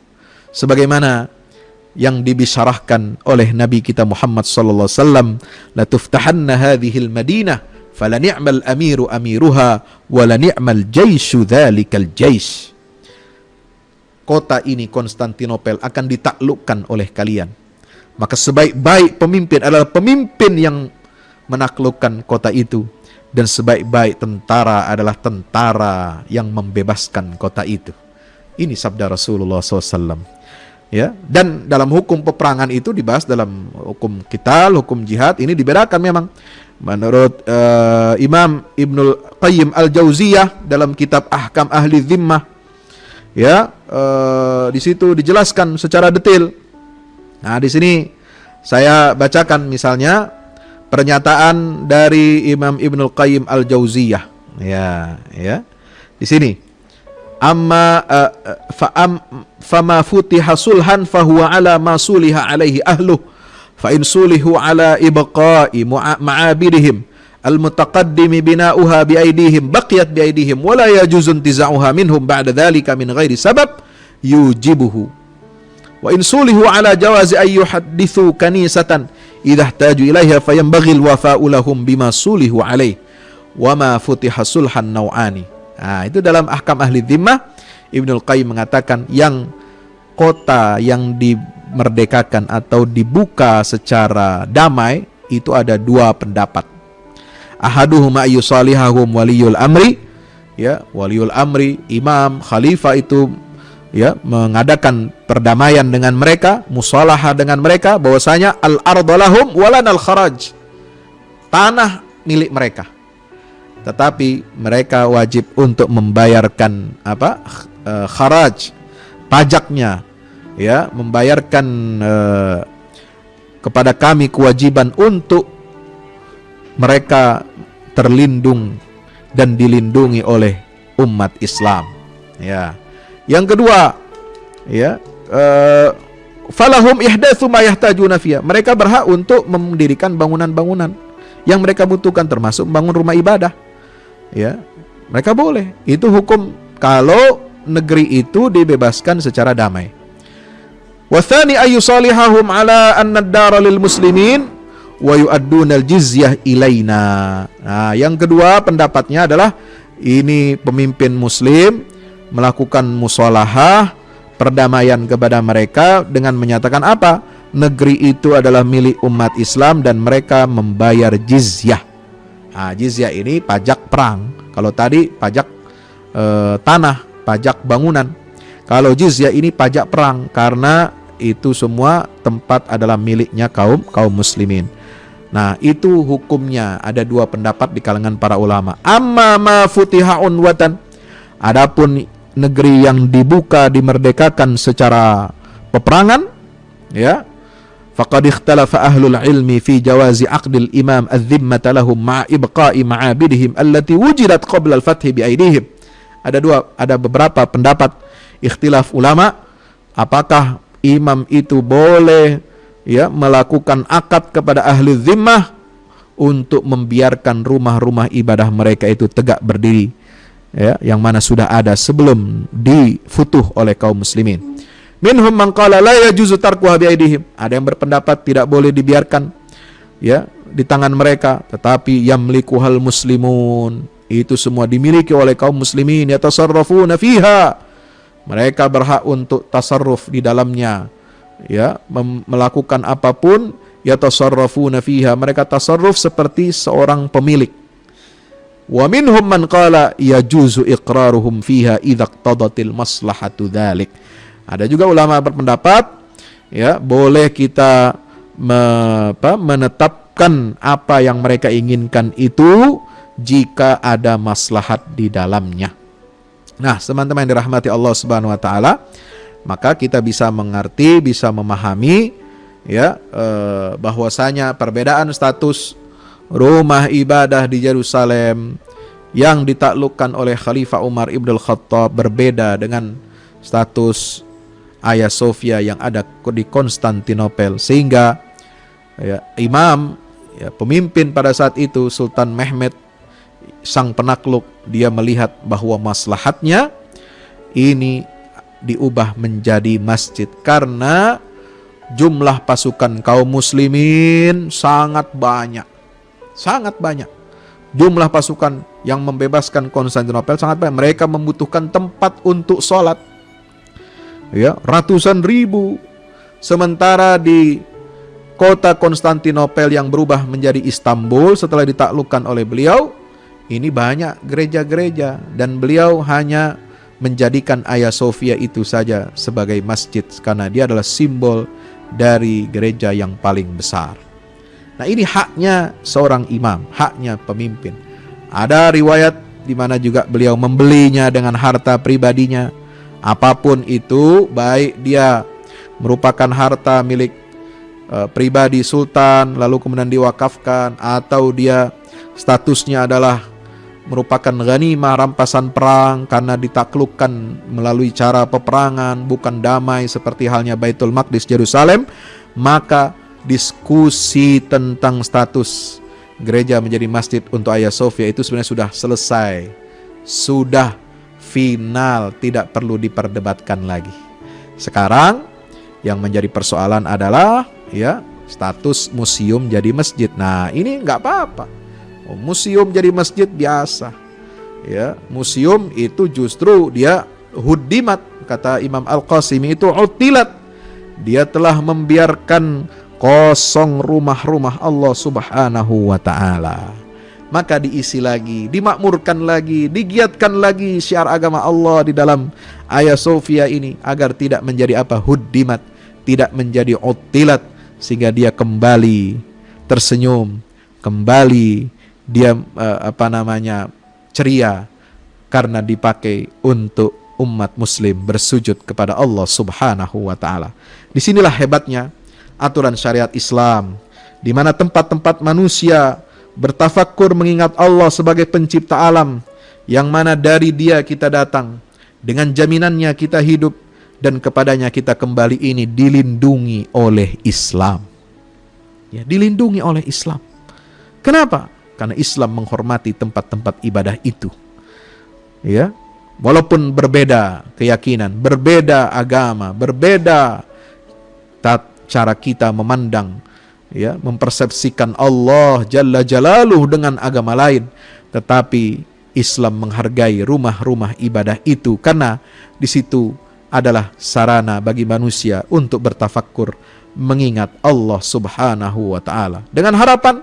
sebagaimana yang dibisyarahkan oleh Nabi kita Muhammad sallallahu alaihi wasallam, la tuftahanna hadhil madinah fala ni'mal amiru amiruha wa la ni'mal jaishu dzalikal jais. Kota ini Konstantinopel akan ditaklukkan oleh kalian, maka sebaik-baik pemimpin adalah pemimpin yang menaklukkan kota itu, dan sebaik-baik tentara adalah tentara yang membebaskan kota itu. Ini sabda Rasulullah SAW. Ya, dan dalam hukum peperangan itu dibahas dalam hukum qital, hukum jihad. Ini dibedakan memang menurut Imam Ibnul Qayyim Al-Jauziyah dalam kitab Ahkam Ahli Zimmah. Ya, di situ dijelaskan secara detail. Nah, di sini saya bacakan misalnya pernyataan dari Imam Ibnul Qayyim Al-Jauziyah. Ya. Di sini. Fama futiha sulhan fahuwa ala ma suliha alaihi ahluh fa in sulihu ala ibqa'i ma'abidihim al-mutaqaddimi bina'uha biaidihim baqiyat biaidihim wa la yajuzu intiza'uha minhum ba'da dhalika min ghairi sabab yujibuhu wa in sulihu ala jawazi ay yuhaddithu kanisatan idha ihtaju ilaiha fayanbaghi al-wafa'u lahum bima sulihu alaihi wa ma futiha sulhan naw'ani. Nah, itu dalam Ahkam Ahli Zimmah Ibnul Qayyim mengatakan yang kota yang dimerdekakan atau dibuka secara damai itu ada dua pendapat. Ahaduhuma ayyusalihahum waliyul amri, ya, waliyul amri, imam, khalifah itu ya mengadakan perdamaian dengan mereka, musalaha dengan mereka, bahwasanya al-ardalahum walanal kharaj. Tanah milik mereka. Tetapi mereka wajib untuk membayarkan kharaj, pajaknya, ya, membayarkan kepada kami kewajiban untuk mereka terlindung dan dilindungi oleh umat Islam. Ya. Yang kedua, ya, falahum ihdatsu ma yahtajuna fiha. Mereka berhak untuk mendirikan bangunan-bangunan yang mereka butuhkan, termasuk bangun rumah ibadah. Ya, mereka boleh. Itu hukum kalau negeri itu dibebaskan secara damai. Wa tsani ayyusalihahum ala anna ad-dara lil muslimin wa yu'adduna al-jizyah ilaina. Nah, yang kedua pendapatnya adalah ini pemimpin muslim melakukan musalahah, perdamaian kepada mereka dengan menyatakan apa? Negeri itu adalah milik umat Islam dan mereka membayar jizyah. Nah, jizyah ini pajak perang. Kalau tadi pajak tanah, pajak bangunan. Kalau jizyah ini pajak perang, karena itu semua tempat adalah miliknya kaum muslimin. Nah, itu hukumnya. Ada dua pendapat di kalangan para ulama. Amma ma futiha unwatan. Adapun negeri yang dibuka, dimerdekakan secara peperangan, ya, faqad ikhtalafa ahlul ilmi fi jawazi aqdil imam adh-dhimmata lahum ma'a ibqa'i ma'abidihim allati wujidat qabla al-fathi bi aidihim. Ada beberapa pendapat ikhtilaf ulama apakah imam itu boleh ya melakukan akad kepada ahli dhimmah untuk membiarkan rumah-rumah ibadah mereka itu tegak berdiri, ya, yang mana sudah ada sebelum difutuh oleh kaum muslimin. Minhum man qala la yajuzu tarkuha biaidihim. Ada yang berpendapat tidak boleh dibiarkan ya di tangan mereka, tetapi yamlikuhal muslimun. Itu semua dimiliki oleh kaum muslimin, yatasarrafuna fiha. Mereka berhak untuk tasarruf di dalamnya, ya, melakukan apapun, yatasarrafuna fiha. Mereka tasarruf seperti seorang pemilik. Wa minhum man qala yajuzu iqraruhum fiha idza iqtadatil maslahatu dzalik. Ada juga ulama berpendapat ya boleh kita menetapkan apa yang mereka inginkan itu jika ada maslahat di dalamnya. Nah, teman-teman yang dirahmati Allah Subhanahu wa taala, maka kita bisa mengerti, bisa memahami ya bahwasanya perbedaan status rumah ibadah di Yerusalem yang ditaklukkan oleh Khalifah Umar Ibn Khattab berbeda dengan status Hagia Sophia yang ada di Konstantinopel, sehingga ya, imam ya, pemimpin pada saat itu Sultan Mehmed sang penakluk, dia melihat bahwa maslahatnya ini diubah menjadi masjid karena jumlah pasukan kaum muslimin sangat banyak. Jumlah pasukan yang membebaskan Konstantinopel sangat banyak. Mereka membutuhkan tempat untuk sholat, ya, ratusan ribu. Sementara di kota Konstantinopel yang berubah menjadi Istanbul setelah ditaklukkan oleh beliau, ini banyak gereja-gereja, dan beliau hanya menjadikan Hagia Sophia itu saja sebagai masjid karena dia adalah simbol dari gereja yang paling besar. Nah, ini haknya seorang imam, haknya pemimpin. Ada riwayat di mana juga beliau membelinya dengan harta pribadinya. Apapun itu, baik dia merupakan harta milik pribadi sultan lalu kemudian diwakafkan, atau dia statusnya adalah merupakan ghanimah, rampasan perang karena ditaklukkan melalui cara peperangan, bukan damai seperti halnya Baitul Maqdis Yerusalem, maka diskusi tentang status gereja menjadi masjid untuk Hagia Sophia itu sebenarnya sudah selesai, sudah final, tidak perlu diperdebatkan lagi. Sekarang yang menjadi persoalan adalah ya status museum jadi masjid. Nah, ini nggak apa-apa. Museum jadi masjid biasa. Ya, museum itu justru dia hudimat, kata Imam Al-Qasimi, itu utilat. Dia telah membiarkan kosong rumah-rumah Allah Subhanahu wa taala. Maka diisi lagi, dimakmurkan lagi, digiatkan lagi syiar agama Allah di dalam Hagia Sophia ini agar tidak menjadi apa? Hudimat, tidak menjadi utilat, sehingga dia kembali tersenyum, kembali dia ceria karena dipakai untuk umat muslim bersujud kepada Allah Subhanahu wa taala. Disinilah hebatnya aturan syariat Islam, di mana tempat-tempat manusia bertafakkur mengingat Allah sebagai pencipta alam, yang mana dari Dia kita datang, dengan jaminannya kita hidup, dan kepadanya kita kembali, ini dilindungi oleh Islam. Ya, dilindungi oleh Islam. Kenapa? Karena Islam menghormati tempat-tempat ibadah itu. Ya, walaupun berbeda keyakinan, berbeda agama, berbeda cara kita memandang, ya, mempersepsikan Allah Jalla Jalaluh dengan agama lain, tetapi Islam menghargai rumah-rumah ibadah itu karena di situ adalah sarana bagi manusia untuk bertafakkur mengingat Allah Subhanahu wa taala, dengan harapan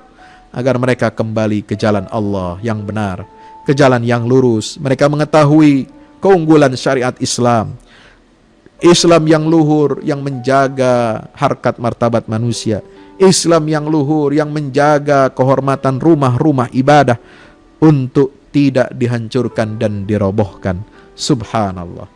agar mereka kembali ke jalan Allah yang benar, ke jalan yang lurus. Mereka mengetahui keunggulan syariat Islam, Islam yang luhur, yang menjaga harkat martabat manusia, Islam yang luhur, yang menjaga kehormatan rumah-rumah ibadah untuk tidak dihancurkan dan dirobohkan. Subhanallah.